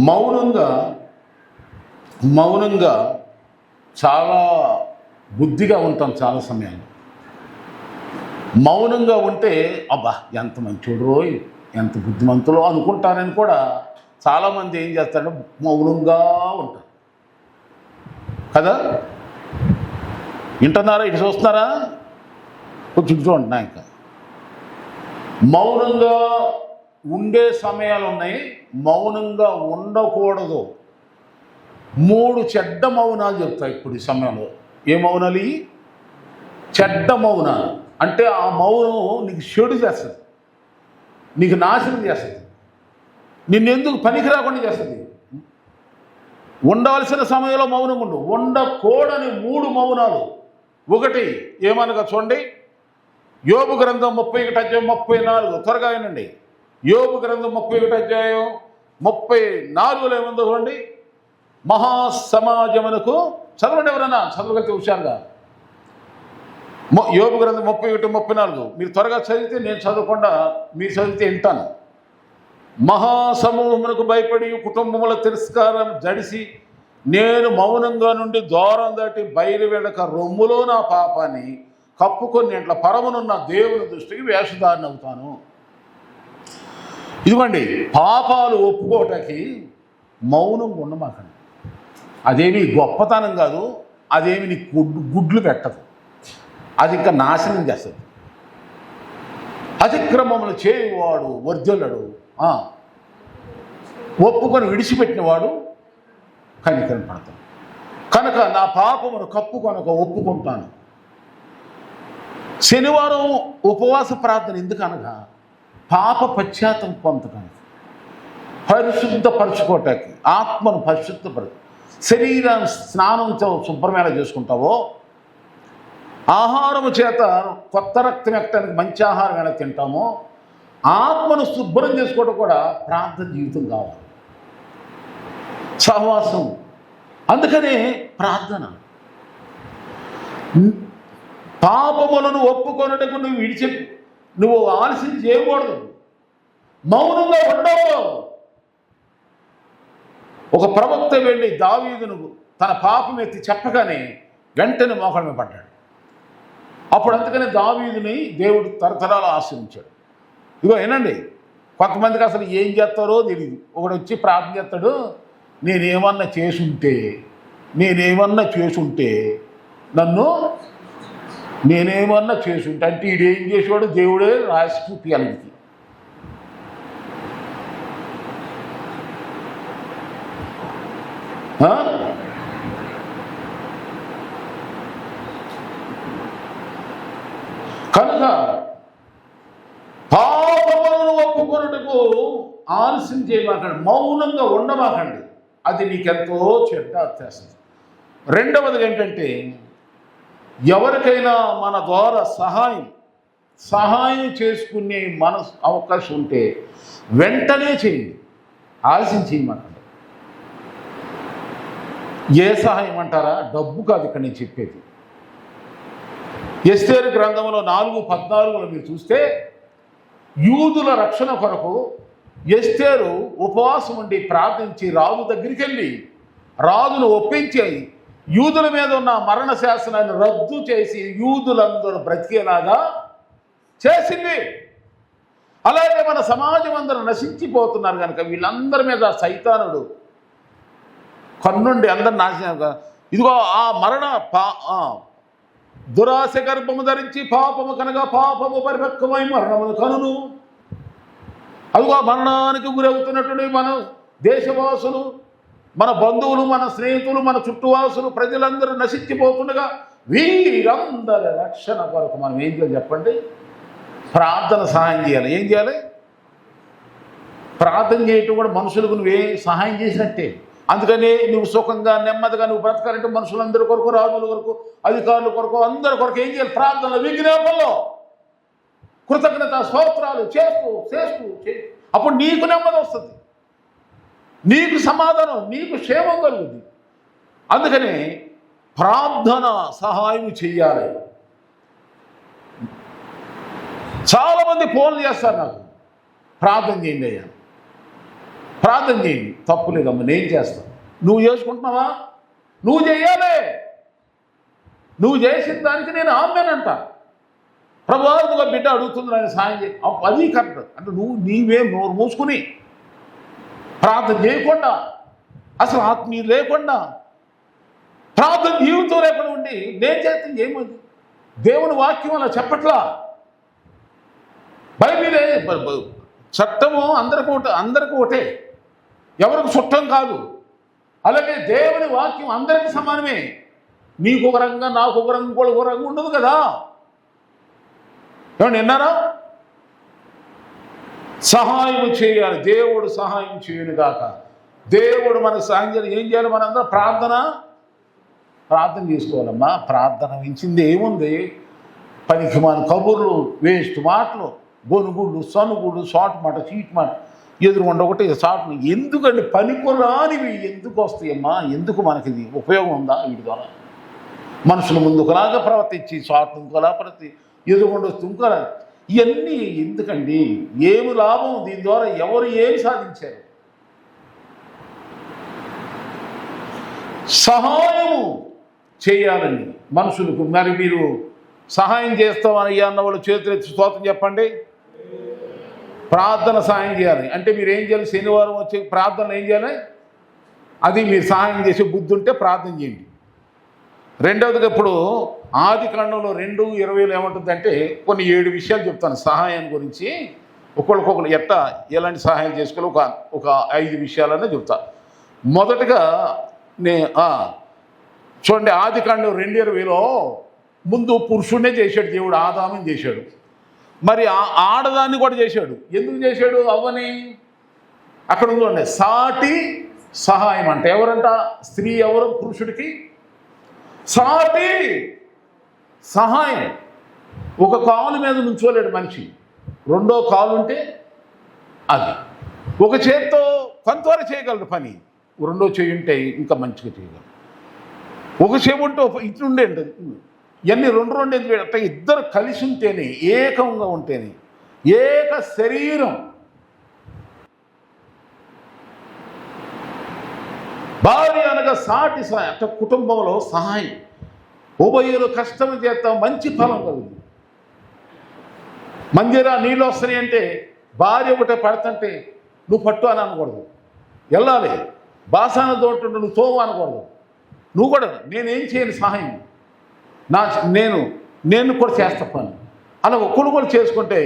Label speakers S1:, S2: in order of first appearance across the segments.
S1: మౌనంగా మౌనంగా చాలా బుద్ధిగా ఉంటాం. చాలా సమయాల్లో మౌనంగా ఉంటే అబ్బా ఎంత మంచోడు రోయ్, ఎంత బుద్ధిమంతులో అనుకుంటారని కూడా చాలామంది ఏం చేస్తారంటే మౌనంగా ఉంటారు కదా. వింటున్నారా? ఇటు చూస్తున్నారా? కొంచెం చూడండి. ఇంకా మౌనంగా ఉండే సమయాలు ఉన్నాయి, మౌనంగా ఉండకూడదు. 3 చెడ్డ మౌనాలు చెప్తాయి ఇప్పుడు ఈ సమయంలో. ఏ మౌనాలు? ఈ చెడ్డ మౌనాలు అంటే ఆ మౌనం నీకు చెడు చేస్తుంది, నీకు నాశనం చేస్తుంది, నిన్నెందుకు పనికి రాకుండా చేస్తుంది. ఉండవలసిన సమయంలో మౌనం ఉండు. ఉండకూడని 3 మౌనాలు. ఒకటి ఏమనగా చూడండి, యోబు గ్రంథం 31:34. త్వరగా వినండి. యోబు గ్రంథం 31:34 ఏముందో చూడండి. మహాసమాజమునకు చదవండి. ఎవరన్నా చదవగలిగితే హుషారుగా. యోబు గ్రంథం 31:34 మీరు త్వరగా చదివితే నేను చదవకుండా మీరు చదివితే వింటాను. మహాసమూహమునకు భయపడి కుటుంబముల తిరస్కారం జడిసి నేను మౌనంగా నుండి ద్వారం దాటి బయలు వెళ్ళక రొమ్ములో నా పాపాన్ని కప్పుకొని ఇంట్లో పరమునున్న దేవుని దృష్టికి వేషధారణ అవుతాను. ఇదిగోండి, పాపాలు ఒప్పుకోవటానికి మౌనంగా ఉండమాకండి. అదేమి గొప్పతనం కాదు, అదేమి నీ గుడ్లు పెట్టదు, అది ఇంకా నాశనం చేస్తుంది. అతిక్రమములు చేయవాడు వర్ధిల్లడు, ఒప్పుకొని విడిచిపెట్టినవాడు కనికరం పడతాడు. కనుక నా పాపమును కప్పుకొనక ఒప్పుకుంటాను. శనివారం ఉపవాస ప్రార్థన ఎందుకనగా పాప పశ్చాత్తాపం పొందడానికి, పరిశుద్ధపరచుకోవటానికి, ఆత్మను పరిశుద్ధపరచు. శరీరాన్ని స్నానంతో శుభ్రమేలా చేసుకుంటావో ఆహారము చేత కొత్త రక్తం ఎక్కడానికి మంచి ఆహారం ఎలా తింటామో ఆత్మను శుభ్రం చేసుకోవడం కూడా ప్రార్థన జీవితం కావాలి, సహవాసం. అందుకనే ప్రార్థన. పాపములను ఒప్పుకొనుటకు నువ్వు ఆలస్యం చేయకూడదు, మౌనంగా ఉండవు. ఒక ప్రవక్త వెళ్ళి దావీదును తన పాపం ఎత్తి చెప్పగానే వెంటనే మోకాళ్ళ మీద పడ్డాడు. అప్పుడు అందుకనే దావీదుని దేవుడు తరతరాలు ఆశ్రయించాడు. ఇగో వినండి, కొంతమందికి అసలు ఏం చేస్తారో తెలియదు. ఒకడు వచ్చి ప్రార్థన చేస్తాడు, నేనేమన్నా చేసుంటే అంటే ఈడేం చేసేవాడు దేవుడే రాసి చూపించాలి. కనుక పాపములను ఒప్పుకొనుటకు ఆలస్యం చేయమాకండి, మౌనంగా ఉండమాకండి. అది నీకెంతో చెడ్డ చేస్తుంది. రెండవది ఏంటంటే, ఎవరికైనా మన ద్వారా సహాయం చేసుకునే అవకాశం ఉంటే వెంటనే చేయండి, ఆలస్యం చేయమాకండి. ఏ సహాయం అంటారా? డబ్బు కాదు ఇక్కడ నేను చెప్పేది. ఎస్తేరు గ్రంథంలో 4:14 మీరు చూస్తే యూదుల రక్షణ కొరకు ఎస్తేరు ఉపవాసం ఉండి ప్రార్థించి రాజు దగ్గరికి వెళ్ళి రాజును ఒప్పించి యూదుల మీద ఉన్న మరణ శాసనాన్ని రద్దు చేసి యూదులందరూ బ్రతికేలాగా చేసింది. అలాగే మన సమాజం అందరూ నశించిపోతున్నారు కనుక వీళ్ళందరి మీద సైతానుడు కన్నుండి అందరు నాశనం. ఇదిగో ఆ మరణ దురాశ గర్భము ధరించి పాపము కనుక పాపము పరిపక్వమై మరణమును కనును. అదిగో మరణానికి గురవుతున్నటువంటి మన దేశవాసులు, మన బంధువులు, మన స్నేహితులు, మన చుట్టువాసులు ప్రజలందరూ నశించిపోతుండగా వీరందరి రక్షణ కొరకు మనం ఏం చేయాలి చెప్పండి? ప్రార్థన సహాయం చేయాలి. ఏం చేయాలి? ప్రార్థన చేయటం కూడా మనుషులకు నువ్వే సహాయం చేసినట్టే. అందుకని నువ్వు సుఖంగా నెమ్మదిగా నువ్వు బ్రతకాలంటే మనుషులందరి కొరకు, రాజుల కొరకు, అధికారుల కొరకు, అందరి కొరకు ఏం చేయాలి? ప్రార్థన, విజ్ఞాపనలో కృతజ్ఞత స్తోత్రాలు చేస్తూ అప్పుడు నీకు నెమ్మది వస్తుంది, నీకు సమాధానం, నీకు క్షేమం కలుగుతుంది. అందుకని ప్రార్థన సహాయం చెయ్యాలి. చాలామంది ఫోన్లు చేస్తారు నాకు, ప్రార్థన చేయండి అయ్యా. ప్రార్థన చేయండి, తప్పు లేదమ్మా, నేను చేస్తాను. నువ్వు చేసుకుంటున్నావా? నువ్వు చేయాలి. నువ్వు చేసిన దానికి నేను ఆమెనంట. ప్రభువుగా బిడ్డ అడుగుతుంది, ఆయన సాయం చేయి, అది కరెక్ట్. అంటే నీవే నోరు మూసుకుని ప్రార్థన చేయకుండా, అసలు ఆత్మీయ లేకుండా, ప్రార్థన జీవితం లేకుండా ఉండి నేను చేస్తుంది ఏముంది? దేవుని వాక్యం అలా చెప్పట్లా. బైబిలే చట్టము అందరికీ ఒకటే, ఎవరికి చుట్టం కాదు. అలాగే దేవుని వాక్యం అందరికీ సమానమే. నీకు ఒక రంగం, నాకు ఒక రంగం, కూడా ఒక రంగం ఉండదు కదా. ఏమన్నా విన్నారా? సహాయం చేయాలి, దేవుడు సహాయం చేయను గాక. దేవుడు మనకు సహాయం చేయాలి. ఏం చేయాలి? మనందరం ప్రార్థన చేసుకోవాలమ్మా. ప్రార్థన మించింది ఏముంది? పనికి మన కబుర్లు, వేస్ట్ మాటలు, గొనుగుళ్ళు, సనుగుళ్ళు, షార్ట్ మాట, చీట్ మాట, ఎదురుಗೊಂడ ఒకటి షార్ట్. ఎందుకండి పనికిరానివి ఎందుకు వస్తాయమ్మా? ఎందుకు మనకి ఇది ఉపయోగం ఉందా? వీటి ద్వారా మనుషుల ముందు ఒకలాగా ప్రవర్తించి షార్ట్ ఇంకోలా ఎదురుಗೊಂడ వస్తూ ఇంకోలా, ఇవన్నీ ఎందుకండి? ఏమి లాభం? దీని ద్వారా ఎవరు ఏమి సాధించారు? సహాయము చేయాలని మనుషులకు. మరి మీరు సహాయం చేస్తామని అన్న వాళ్ళు చేతులెత్తి స్తోత్రం చెప్పండి. ప్రార్థన సహాయం చేయాలి అంటే మీరు ఏం చేయాలి? శనివారం వచ్చే ప్రార్థనలు ఏం చేయాలి? అది మీరు సహాయం చేసే బుద్ధి ఉంటే ప్రార్థన చేయండి. రెండవదిగా ఇప్పుడు ఆదికాండంలో 2:20 ఏమంటుందంటే కొన్ని 7 విషయాలు చెప్తాను సహాయం గురించి. ఒకళ్ళకొకరు ఎలాంటి సహాయం చేసుకోవాలి ఒక 5 విషయాలనే చెప్తా. మొదటగా చూడండి, ఆదికాండం 2:20లో ముందు పురుషుడినే చేశాడు దేవుడు, ఆదాముని చేశాడు. మరి ఆడదాన్ని కూడా చేశాడు. ఎందుకు చేశాడు? అవ్వని అక్కడ ఉందండి, సాటి సహాయం అంటే ఎవరంట? స్త్రీ ఎవరు? పురుషుడికి సాటి సహాయం. ఒక కాలు మీద నుంచోలేడు మనిషి, రెండో కాలు ఉంటే అది ఒక చేత్తో కొంతవరకు చేయగలడు పని, రెండో చేయి ఉంటే ఇంకా మంచిగా చేయగలరు. ఒక చేయి ఉంటే ఇట్లుండేది ఇవన్నీ రెండు ఎందుకు అంటే ఇద్దరు కలిసి ఉంటేనే, ఏకంగా ఉంటేనే, ఏక శరీరం. భార్య అనగా సాటి సహాయం అంటే కుటుంబంలో సహాయం. ఉభయులు కష్టం చేస్తాం, మంచి ఫలం కలుగుతుంది. మందిరా నీళ్ళు వస్తున్నాయి అంటే భార్య ఒకటే పడుతుంటే నువ్వు పట్టు అని అనకూడదు, వెళ్ళాలి. బాసాన తోట నువ్వు తోవు అనకూడదు. నువ్వు కూడా నేనేం చేయను సహాయం, నేను కూడా చేస్తా పని అలా ఒకరు కూడా చేసుకుంటే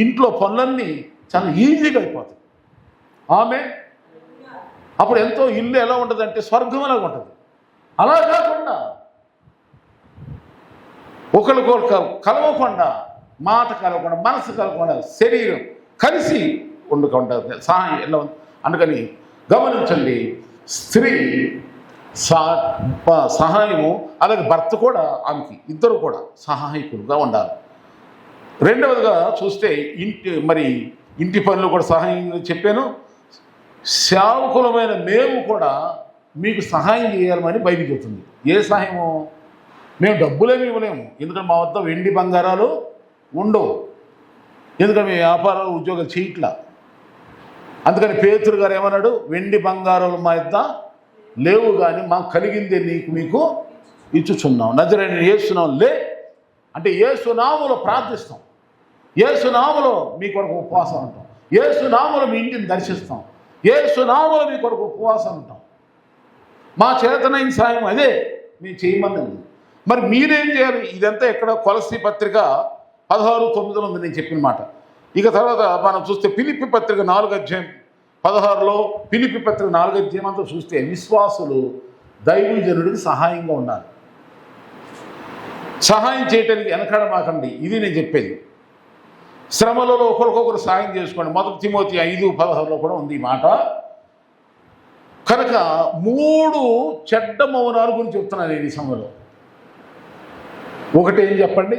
S1: ఇంట్లో పనులన్నీ చాలా ఈజీగా అయిపోతాయి. ఆమె అప్పుడు ఎంతో ఇల్లు ఎలా ఉంటుందంటే స్వర్గంలాగా ఉంటుంది. అలా కాకుండా ఒకరికొకరు కలవకుండా, మాట కలవకుండా, మనసు కలవకుండా, శరీరం కలిసి ఉండకుండా సహాయం ఎలా ఉంది. అందుకని గమనించండి, స్త్రీ సహాయము, అలాగే భర్త కూడా ఆమెకి, ఇద్దరు కూడా సహాయకులుగా ఉండాలి. రెండవదిగా చూస్తే ఇంటి పనులు కూడా సహాయం చెప్పాను. సేవకులమైన మేము కూడా మీకు సహాయం చేయాలని బైబిల్ చెబుతుంది. ఏ సహాయము? మేము డబ్బులేమి ఇవ్వలేము, ఎందుకంటే మా వద్ద వెండి బంగారాలు ఉండవు, ఎందుకంటే మేము వ్యాపారాలు ఉద్యోగాలు చేయట్లా. అందుకని పేతురు గారు ఏమన్నాడు? వెండి బంగారాలు మా యొద్ద లేవు, కానీ మాకు కలిగిందే మీకు ఇచ్చుచున్నాం. నజరేయుడైన యేసునామములో లే అంటే యేసునామములో ప్రార్థిస్తాం, యేసునామములో మీ కొరకు ఉపవాసం ఉంటాం, యేసునామములో మీ ఇంటిని దర్శిస్తాం, యేసునామములో మీ కొరకు ఉపవాసం ఉంటాం. మా చేతనైన సాయం అదే మేము చేయమన్నది. మరి మీరేం చేయాలి? ఇదంతా ఎక్కడ? కొలస్సీ పత్రిక 16:9 ఉంది నేను చెప్పిన మాట. ఇక తర్వాత మనం చూస్తే ఫిలిప్పీ పత్రిక 4:16లో ఫిలిప్పీ పత్రిక 4 అంతా చూస్తే విశ్వాసులు దైవజనుడికి సహాయంగా ఉండాలి. సహాయం చేయటానికి వెనకాడమాకండి, ఇది నేను చెప్పేది. శ్రమలలో ఒకరికొకరు సహాయం చేసుకోండి. 1 తిమోతి 5:16లో కూడా ఉంది ఈ మాట. కనుక 3 చెడ్డ మౌనాల గురించి చెప్తున్నాను నేను ఈ సమయంలో. ఒకటి ఏం చెప్పండి?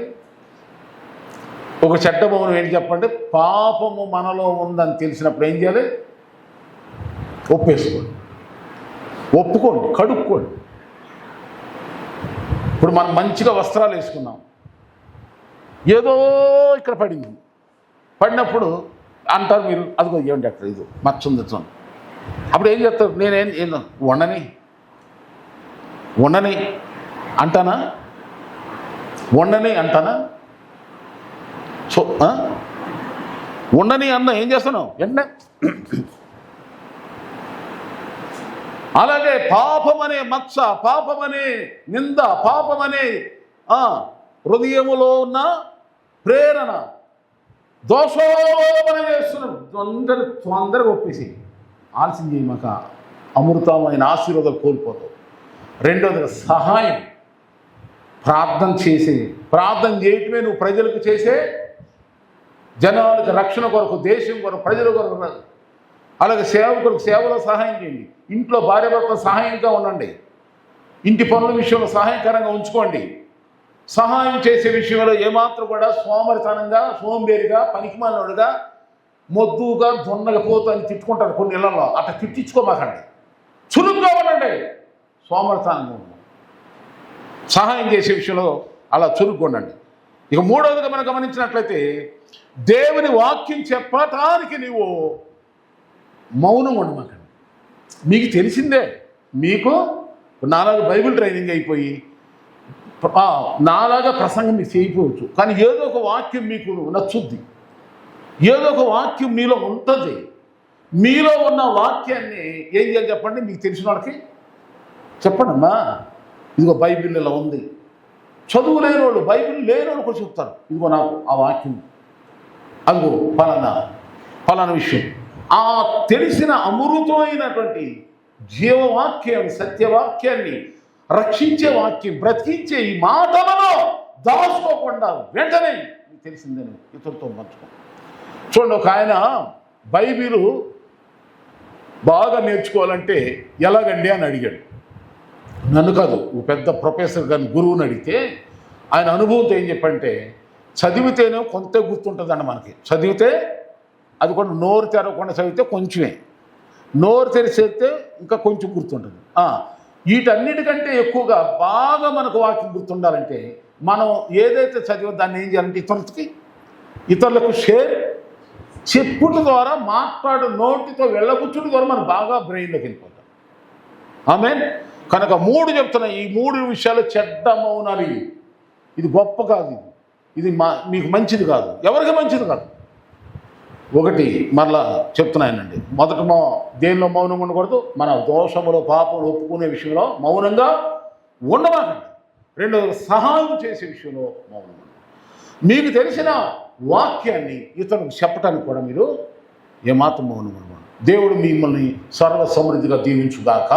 S1: ఒక చెడ్డ మౌనం ఏంటి చెప్పండి? పాపము మనలో ఉందని తెలిసినప్పుడు ఏం చేయాలి? ఒప్పుకోండి, కడుక్కోండి. ఇప్పుడు మనం మంచిగా వస్త్రాలు వేసుకున్నాం, ఏదో ఇక్కడ పడినప్పుడు అంటారు మీరు, అదిగో ఏమిటి అక్కడ ఇది మచ్చుంది, అప్పుడు ఏం చెప్తారు? నేనేం ఉండని అంటానా? ఉండని అంటానా? సో ఉండని అన్న ఏం చేస్తాను వెంటనే. అలాగే పాపమనే మచ్చ, పాపమనే నింద, పాపమనే హృదయములో ఉన్న ప్రేరణ దోషోపన చేస్తున్నాం. తొందరగా ఒప్పేసి ఆలస్యం చేయమాక అమృతమైన ఆశీర్వాదం కోల్పోతావు. రెండోదిగా సహాయం, ప్రార్థన చేయటమే నువ్వు ప్రజలకు చేసే, జనాలకు రక్షణ కొరకు, దేశం కొరకు, ప్రజల కొరకు. అలాగే సేవకులకు సేవలో సహాయం చేయండి. ఇంట్లో భార్య భర్త సహాయంగా ఉండండి. ఇంటి పనుల విషయంలో సహాయకరంగా ఉంచుకోండి. సహాయం చేసే విషయంలో ఏమాత్రం కూడా సోమరితనంగా, సోంబేరిగా, పనికిమాలినోడుగా, మొద్దుగా, దొన్నగపోతూ అని తిట్టుకుంటారు కొన్ని ఇళ్లలో. అట్లా తిట్టించుకోమాకండి. చురుగ్గా ఉండండి. సోమరితనంగా ఉండండి. సహాయం చేసే విషయంలో అలా చురుగ్గా ఉండండి. ఇక మూడవదిగా మనం గమనించినట్లయితే, దేవుని వాక్యం చెప్పటానికి నీవు మౌనం ఉండమాకండి. మీకు తెలిసిందే, మీకు నాలాగా బైబిల్ ట్రైనింగ్ అయిపోయి నాలాగా ప్రసంగం మీకు చేయకపోవచ్చు, కానీ ఏదో ఒక వాక్యం మీకు నచ్చుద్ది, ఏదో ఒక వాక్యం మీలో ఉంటుంది. మీలో ఉన్న వాక్యాన్ని ఏం చేయాలి చెప్పండి? మీకు తెలిసిన వాళ్ళకి చెప్పండి. అమ్మా ఇదిగో బైబిల్ ఇలా ఉంది. చదువు లేని వాళ్ళు, బైబిల్ లేని వాళ్ళు కూడా చెప్తారు, ఇదిగో నాకు ఆ వాక్యం, అదిగో ఫలానా విషయం. ఆ తెలిసిన అమృతమైనటువంటి జీవవాక్యాన్ని, సత్యవాక్యాన్ని, రక్షించే వాక్యం, బ్రతికించే ఈ మాటలలో దాచుకోకుండా వెంటనే మీకు తెలిసిందని ఇతరులతో పంచుకో. చూడండి, ఒక ఆయన బైబిలు బాగా నేర్చుకోవాలంటే ఎలాగండి అని అడిగాడు. నన్ను కాదు, పెద్ద ప్రొఫెసర్ గారిని, గురువుని అడిగితే ఆయన అనుభవంతో ఏం చెప్పంటే, చదివితేనే కొంత గుర్తుంటుందండి మనకి. చదివితే అది కూడా నోరు తెరవకుండా చదివితే కొంచెమే, నోరు తెరిచేస్తే ఇంకా కొంచెం గుర్తుంటుంది. వీటన్నిటికంటే ఎక్కువగా బాగా మనకు వాక్యం గుర్తుండాలంటే మనం ఏదైతే చదివో దాన్ని ఏం చేయాలంటే ఇతరులకు షేర్ చెప్పుట ద్వారా, నోటితో వెళ్ళబుచ్చుట ద్వారా మనం బాగా బ్రెయిన్లోకి వెళ్ళిపోతాం. ఆమేన్. కనుక 3 చెప్తున్నా. ఈ 3 విషయాలు చెడ్డ మౌనాలు. ఇది గొప్ప కాదు, ఇది మీకు మంచిది కాదు, ఎవరికి మంచిది కాదు. ఒకటి మరలా చెప్తున్నానండి, మొదట దేనిలో మౌనంగా ఉండకూడదు? మన దోషములో, పాపములు ఒప్పుకునే విషయంలో మౌనంగా ఉండమాకండి. రెండవది, సహాయం చేసే విషయంలో మౌనంగా ఉండండి. మీకు తెలిసిన వాక్యాన్ని ఇతరులకు చెప్పడానికి కూడా మీరు ఏమాత్రం మౌనంగా ఉండకూడదు. దేవుడు మిమ్మల్ని సర్వ సమృద్ధిగా దీవించుగాక.